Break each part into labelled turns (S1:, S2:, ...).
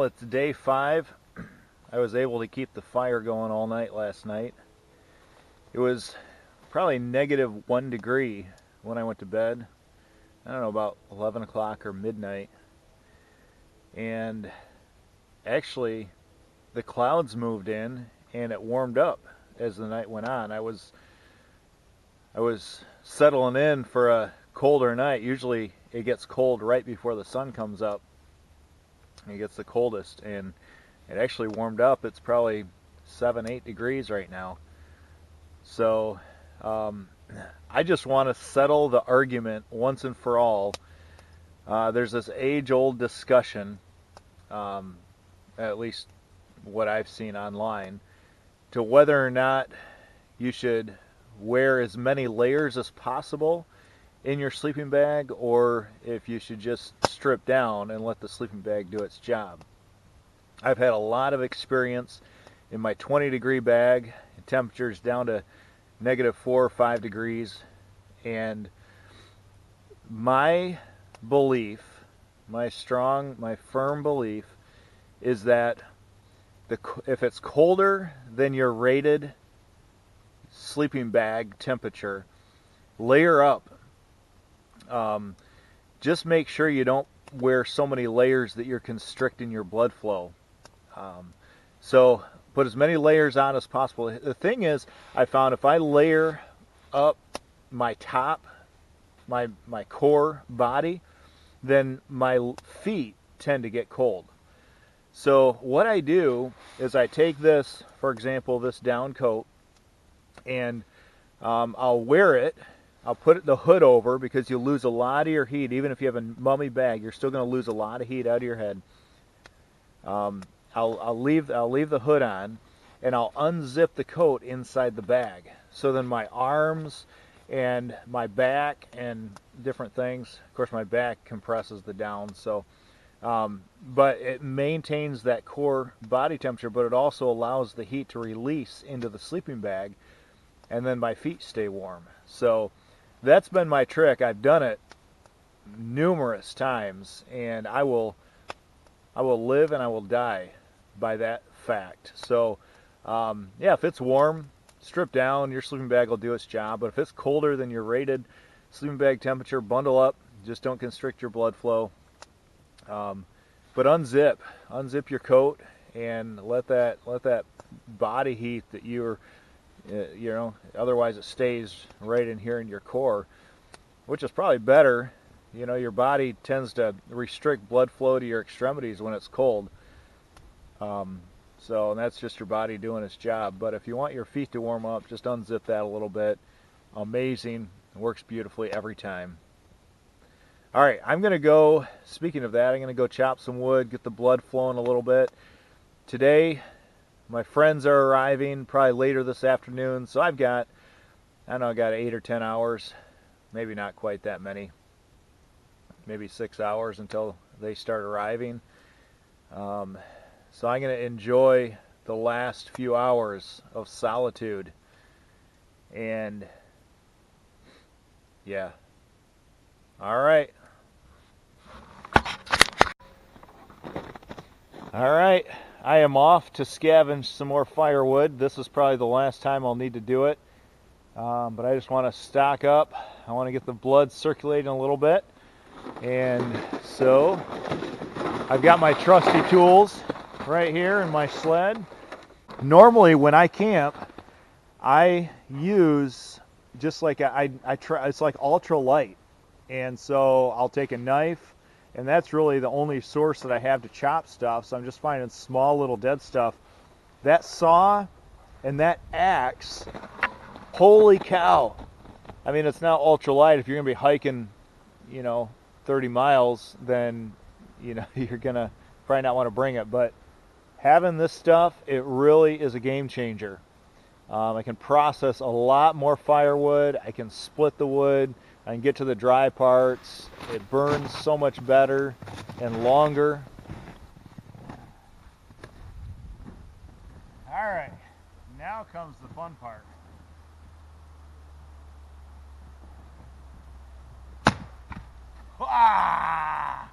S1: it's day 5. I was able to keep the fire going all night last night. It was probably -1 degree when I went to bed. I don't know, about 11 o'clock or midnight. And actually, the clouds moved in and it warmed up as the night went on. I was settling in for a colder night. Usually it gets cold right before the sun comes up. It gets the coldest, and it actually warmed up. It's probably 7-8 degrees right now. So I just want to settle the argument once and for all. There's this age-old discussion, at least what I've seen online, to whether or not you should wear as many layers as possible in your sleeping bag, or if you should just strip down and let the sleeping bag do its job. I've had a lot of experience in my 20-degree bag, temperatures down to -4 or 5 degrees, and my belief, my firm belief, is that if it's colder than your rated sleeping bag temperature, layer up. Just make sure you don't wear so many layers that you're constricting your blood flow. So put as many layers on as possible. The thing is, I found if I layer up my top, my core body, then my feet tend to get cold. So what I do is I take this, for example, this down coat, and I'll wear it. I'll put the hood over, because you'll lose a lot of your heat. Even if you have a mummy bag, you're still going to lose a lot of heat out of your head. I'll leave the hood on, and I'll unzip the coat inside the bag. So then my arms and my back and different things. Of course, my back compresses the down, so but it maintains that core body temperature, but it also allows the heat to release into the sleeping bag, and then my feet stay warm. So that's been my trick. I've done it numerous times, and I will live and I will die by that fact. So yeah, if it's warm, strip down, your sleeping bag will do its job. But if it's colder than your rated sleeping bag temperature, bundle up. Just don't constrict your blood flow. But unzip your coat, and let that body heat that you're otherwise it stays right in here in your core, which is probably better. Your body tends to restrict blood flow to your extremities when it's cold. So and that's just your body doing its job. But if you want your feet to warm up, just unzip that a little bit. Amazing. It works beautifully every time. All right, I'm going to go, speaking of that, I'm going to go chop some wood, get the blood flowing a little bit. Today, my friends are arriving probably later this afternoon, so I've got 8 or 10 hours, maybe not quite that many, maybe 6 hours until they start arriving. So I'm going to enjoy the last few hours of solitude. And yeah. All right. All right. I am off to scavenge some more firewood. This is probably the last time I'll need to do it. But I just want to stock up. I want to get the blood circulating a little bit. And so I've got my trusty tools right here in my sled. Normally when I camp, I use just like I try, it's like ultra light. And so I'll take a knife, and that's really the only source that I have to chop stuff. So I'm just finding small little dead stuff. That saw and that axe, holy cow. I mean, it's not ultra light. If you're gonna be hiking, 30 miles, then you're gonna probably not want to bring it. But having this stuff, it really is a game changer. I can process a lot more firewood. I can split the wood. I can get to the dry parts. It burns so much better and longer. All right, now comes the fun part. Ah!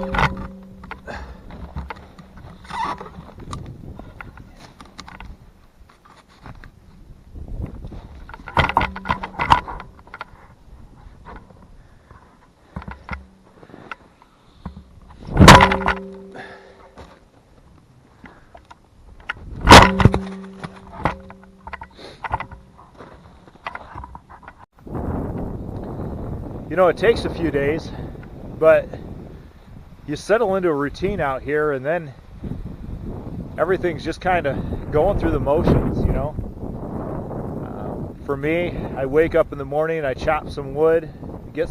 S1: You know, it takes a few days, but you settle into a routine out here, and then everything's just kind of going through the motions, you know. For me, I wake up in the morning, I chop some wood, get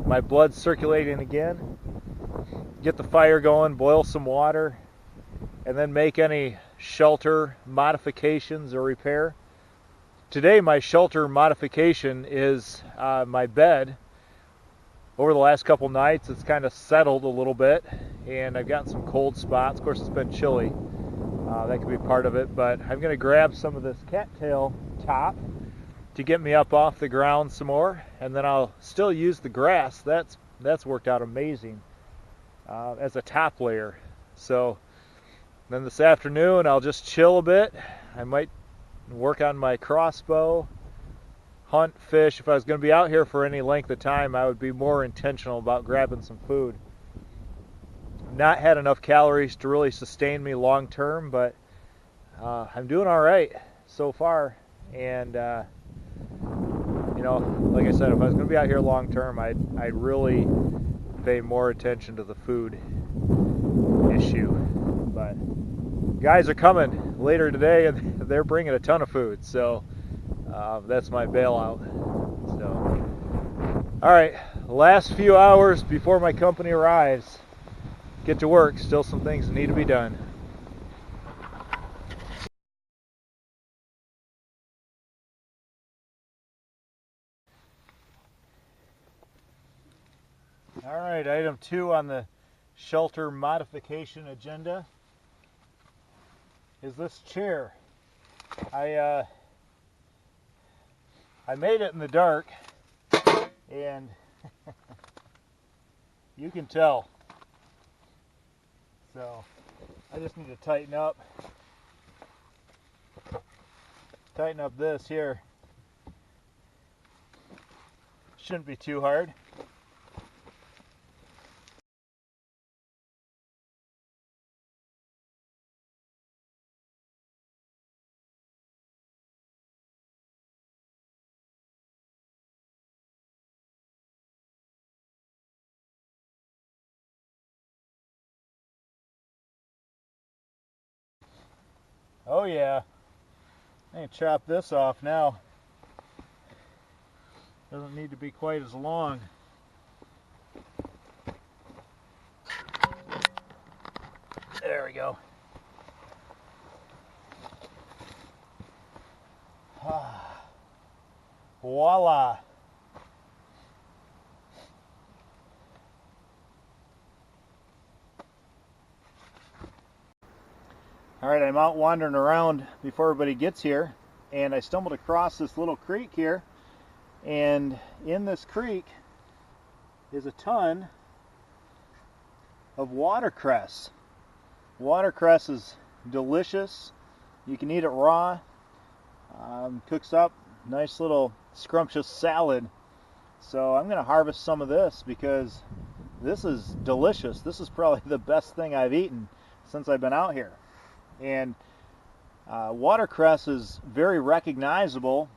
S1: my blood circulating again, get the fire going, boil some water, and then make any shelter modifications or repair. Today, my shelter modification is my bed. Over the last couple nights, it's kind of settled a little bit, and I've gotten some cold spots. Of course, it's been chilly. That could be part of it, but I'm going to grab some of this cattail top to get me up off the ground some more, and then I'll still use the grass. That's worked out amazing as a top layer. So then this afternoon, I'll just chill a bit. I might work on my crossbow, hunt, fish. If I was going to be out here for any length of time, I would be more intentional about grabbing some food. Not had enough calories to really sustain me long term, but I'm doing all right so far. And you know, like I said, if I was going to be out here long term, I'd really pay more attention to the food issue. But guys are coming later today, and they're bringing a ton of food, so that's my bailout. So, all right, last few hours before my company arrives. Get to work. Still some things that need to be done. All right, item 2 on the shelter modification agenda is this chair. I made it in the dark, and you can tell. So I just need to tighten up this here. Shouldn't be too hard. Oh yeah, I can chop this off now. Doesn't need to be quite as long. There we go. Voila. Alright, I'm out wandering around before everybody gets here, and I stumbled across this little creek here, and in this creek is a ton of watercress. Watercress is delicious. You can eat it raw. Cooks up nice little scrumptious salad. So I'm going to harvest some of this because this is delicious. This is probably the best thing I've eaten since I've been out here. And watercress is very recognizable,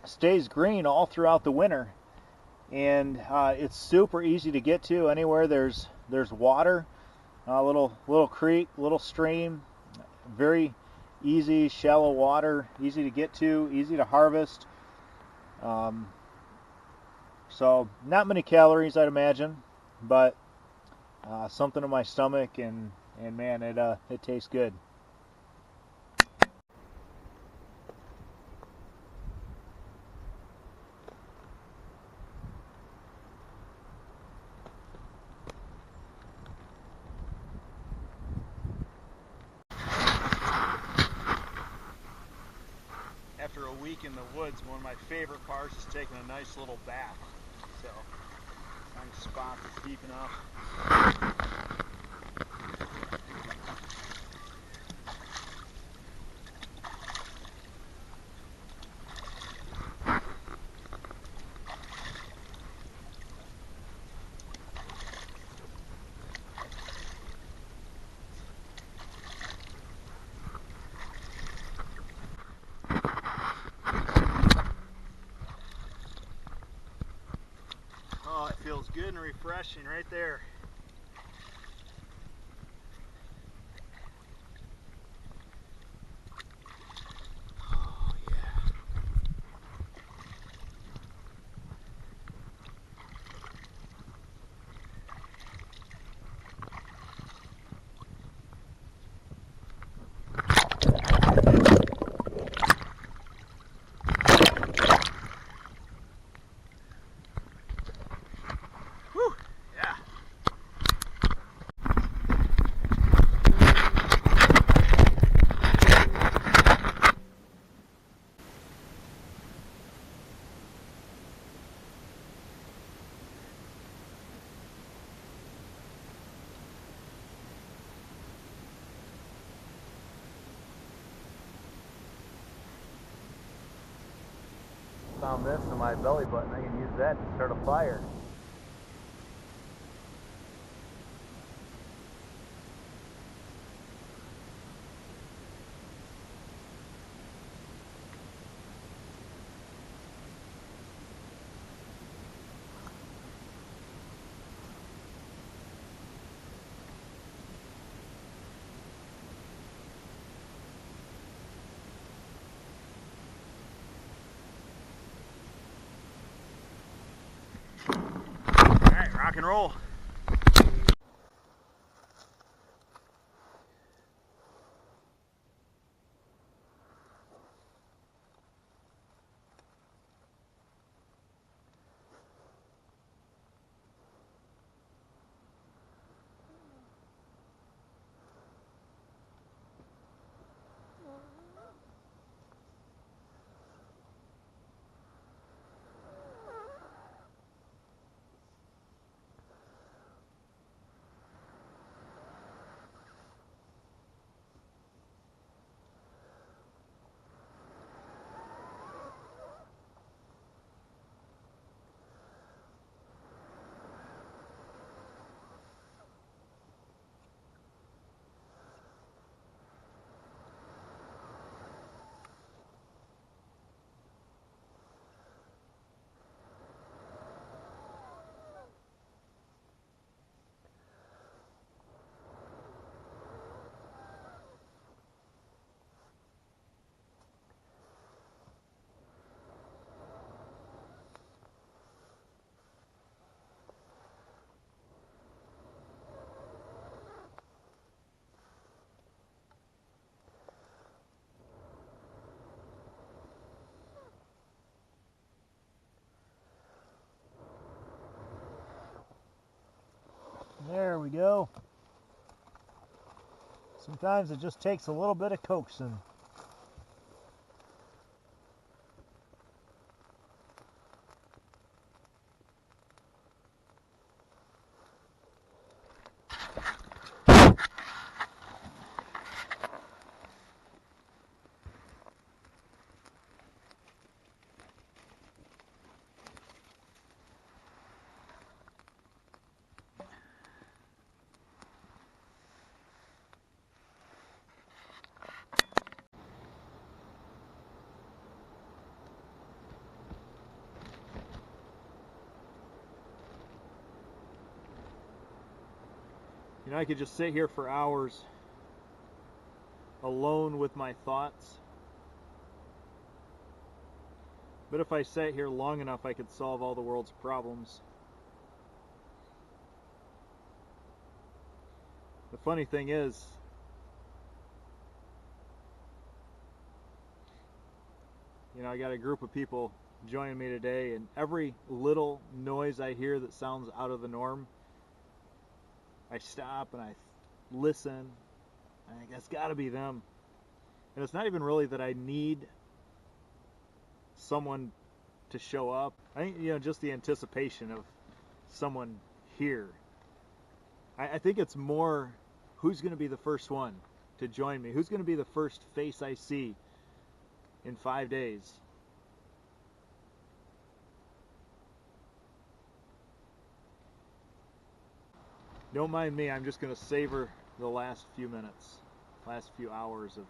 S1: stays green all throughout the winter, and it's super easy to get to anywhere there's water. A little creek, little stream, very easy, shallow water, easy to get to, easy to harvest. So not many calories, I'd imagine, but something in my stomach, and man, it tastes good. After a week in the woods, one of my favorite parts is taking a nice little bath. So, find a spot that's deep enough. good and refreshing right there. Oh yeah. Whew, yeah. Found this in my belly button. I can use that to start a fire. Alright, rock and roll. There we go. Sometimes it just takes a little bit of coaxing. You know, I could just sit here for hours alone with my thoughts. But if I sat here long enough, I could solve all the world's problems. The funny thing is, you know, I got a group of people joining me today, and every little noise I hear that sounds out of the norm, I stop and I listen. And I think that's got to be them. And it's not even really that I need someone to show up. I think, you know, just the anticipation of someone here. I think it's more who's going to be the first one to join me. Who's going to be the first face I see in 5 days? Don't mind me, I'm just going to savor the last few minutes, last few hours of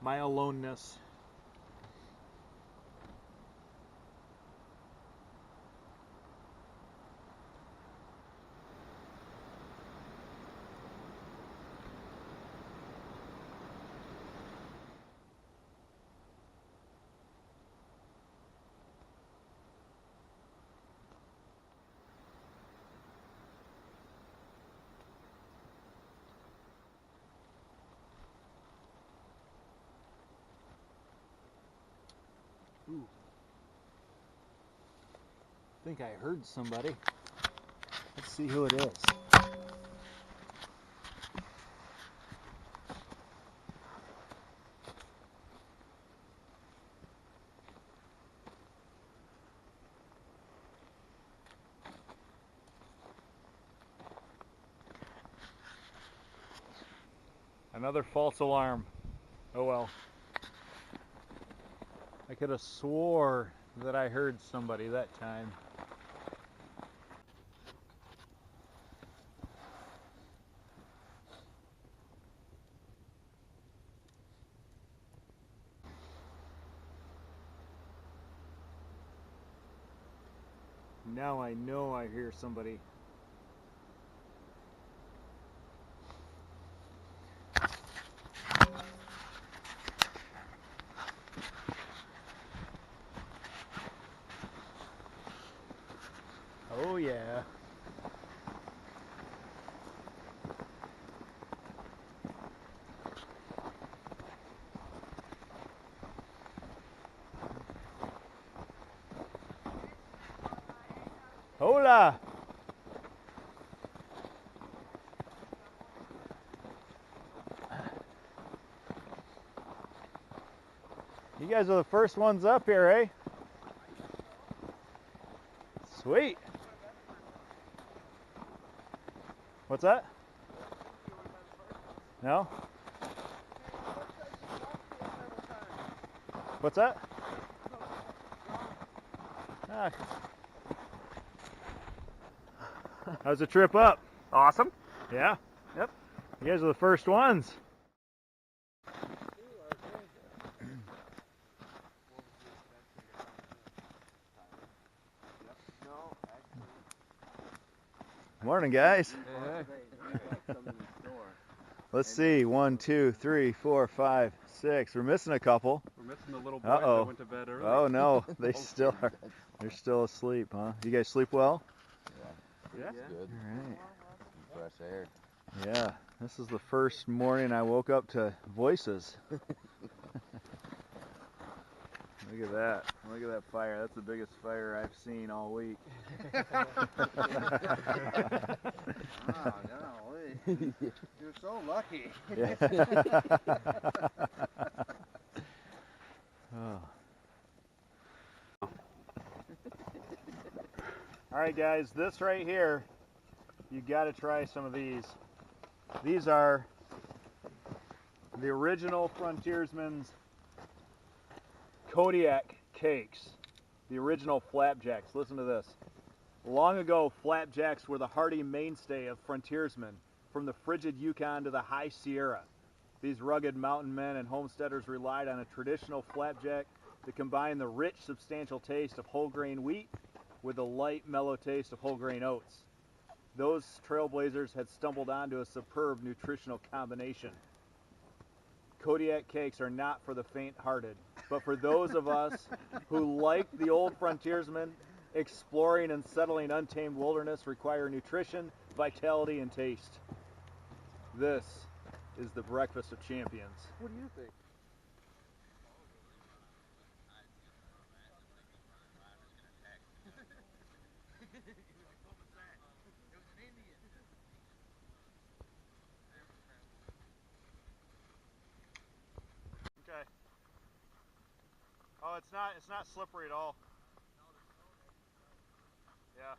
S1: my aloneness. Ooh. I think I heard somebody. Let's see who it is. Another false alarm. Oh well. I could have swore that I heard somebody that time. Now I know I hear somebody. Oh yeah. Hola! You guys are the first ones up here, eh? Sweet. What's that? No? What's that? Ah. How's the trip up?
S2: Awesome.
S1: Yeah?
S2: Yep.
S1: You guys are the first ones. Morning, guys.
S2: Hey.
S1: Let's see. 1, 2, 3, 4, 5, 6. We're missing a couple.
S2: We're missing the little boy
S1: Uh-oh.
S2: that went to bed early.
S1: Oh no, they still are. They're still asleep, huh? You guys sleep well?
S2: Yeah.
S3: Good.
S1: All right.
S3: Fresh air.
S1: Yeah. This is the first morning I woke up to voices. Look at that. Look at that fire. That's the biggest fire I've seen all week.
S3: Oh, golly. You're so lucky.
S1: Yeah. Oh. All right, guys, this right here, you got to try some of these. These are the original frontiersman's Kodiak cakes, the original flapjacks. Listen to this. Long ago, flapjacks were the hearty mainstay of frontiersmen, from the frigid Yukon to the high Sierra. These rugged mountain men and homesteaders relied on a traditional flapjack to combine the rich, substantial taste of whole grain wheat with the light, mellow taste of whole grain oats. Those trailblazers had stumbled onto a superb nutritional combination. Kodiak cakes are not for the faint-hearted, but for those of us who, like the old frontiersmen, exploring and settling untamed wilderness, require nutrition, vitality, and taste. This is the breakfast of champions.
S3: What do you think?
S1: Okay. Oh, it's not slippery at all. Yeah.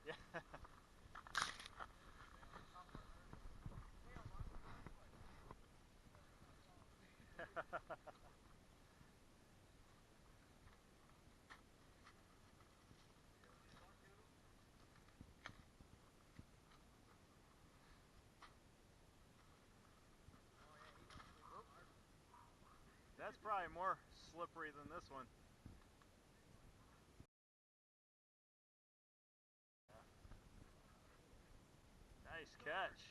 S1: Yeah. That's probably more slippery than this one. Nice catch.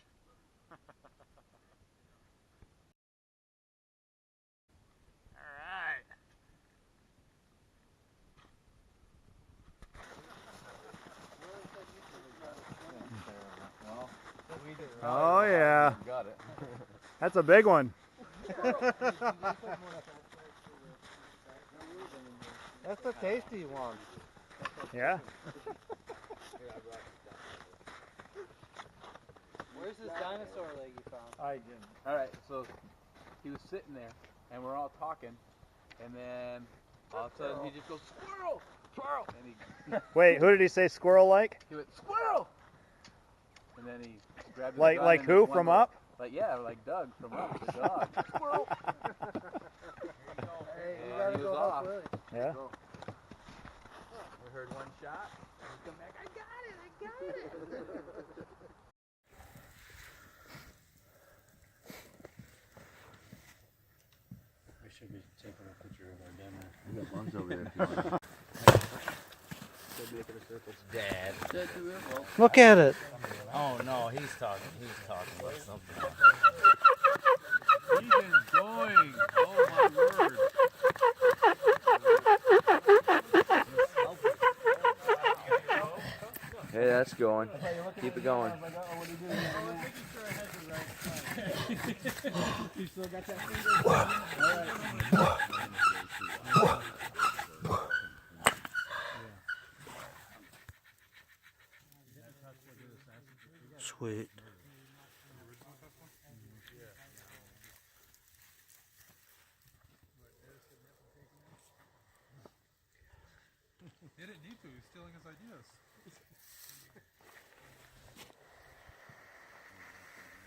S1: All right.
S3: Well,
S1: Oh yeah.
S3: got it.
S1: That's a big one.
S3: That's the tasty one.
S1: Yeah.
S3: Where's this dinosaur leg you found?
S1: I didn't.
S2: Alright, so he was sitting there and we're all talking and then all of a sudden he just goes, squirrel! Squirrel! And he
S1: Wait, who did he say squirrel like?
S2: went, squirrel! And then he grabbed his
S1: Like
S2: gun
S1: like
S2: and
S1: who
S2: his one
S1: from
S2: little-
S1: Up?
S2: Like like Doug from Up, the dog. Squirrel!
S3: Hey, you
S2: And
S3: gotta
S2: he
S3: go
S2: was
S3: help
S2: off.
S3: Willie.
S1: Yeah.
S2: We heard one shot and he come back, I got it!
S4: We should be taking a picture of our dinner.
S3: We got bugs over there if you want.
S4: Dad.
S3: Look at it.
S4: Oh no, he's talking about something else.
S2: He's enjoying! Oh my word!
S3: Hey, that's going. Keep it going.
S4: Sweet.
S5: He didn't need to, he's stealing his ideas.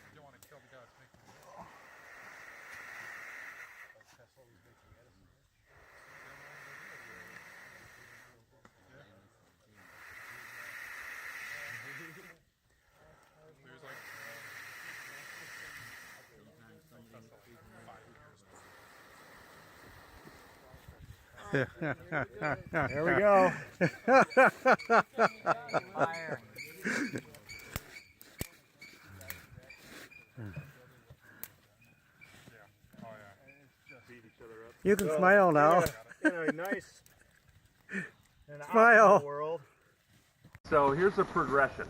S5: You don't want to kill the guy that's making it. There's like
S1: There we go.
S3: Fire.
S1: You can smile now.
S6: Nice
S1: Smile.
S6: world. So here's the progression.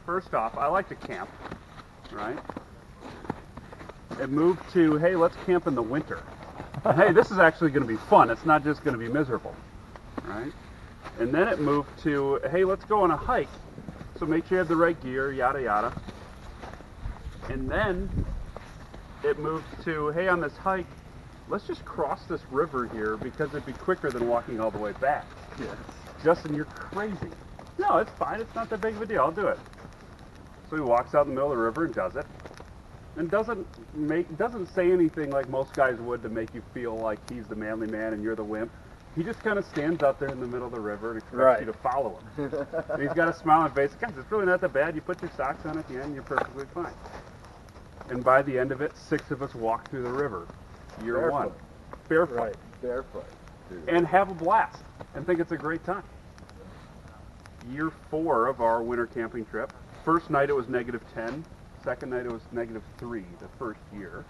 S6: First off, I like to camp, right? It moved to, hey, let's camp in the winter. Hey, this is actually going to be fun. It's not just going to be miserable, right? And then it moved to, hey, let's go on a hike. So make sure you have the right gear, yada yada. And then it moved to, hey, on this hike, let's just cross this river here because it'd be quicker than walking all the way back.
S3: Yes.
S6: Justin, you're crazy. No, it's fine. It's not that big of a deal. I'll do it. So he walks out in the middle of the river and does it. And doesn't say anything like most guys would to make you feel like he's the manly man and you're the wimp. He just kind of stands out there in the middle of the river and expects you to follow him. And he's got a smile on his face. Guys, it's really not that bad. You put your socks on at the end, you're perfectly fine. And by the end of it, 6 of us walk through the river. Year one. Barefoot.
S3: Right, barefoot.
S6: And have a blast and think it's a great time. Year 4 of our winter camping trip. First night it was -10. Second night it was -3 the first year.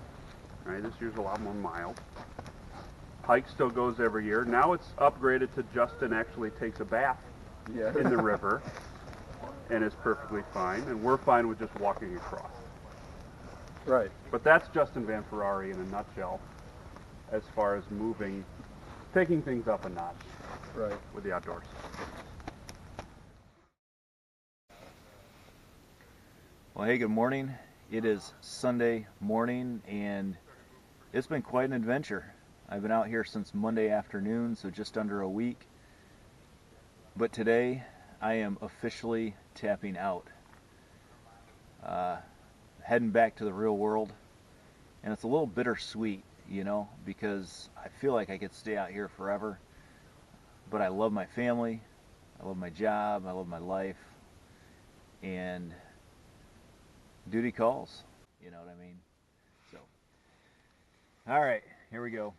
S6: Right, this year's a lot more mild. Hike still goes every year. Now it's upgraded to Justin actually takes a bath in the river and is perfectly fine. And we're fine with just walking across.
S3: Right.
S6: But that's Justin Van Ferrari in a nutshell as far as taking things up a notch
S3: Right.
S6: with the outdoors.
S1: Well, hey, good morning. It is Sunday morning, and it's been quite an adventure. I've been out here since Monday afternoon, so just under a week. But today, I am officially tapping out. Heading back to the real world. And it's a little bittersweet, you know, because I feel like I could stay out here forever. But I love my family, I love my job, I love my life, and duty calls, you know what I mean? So, all right, here we go.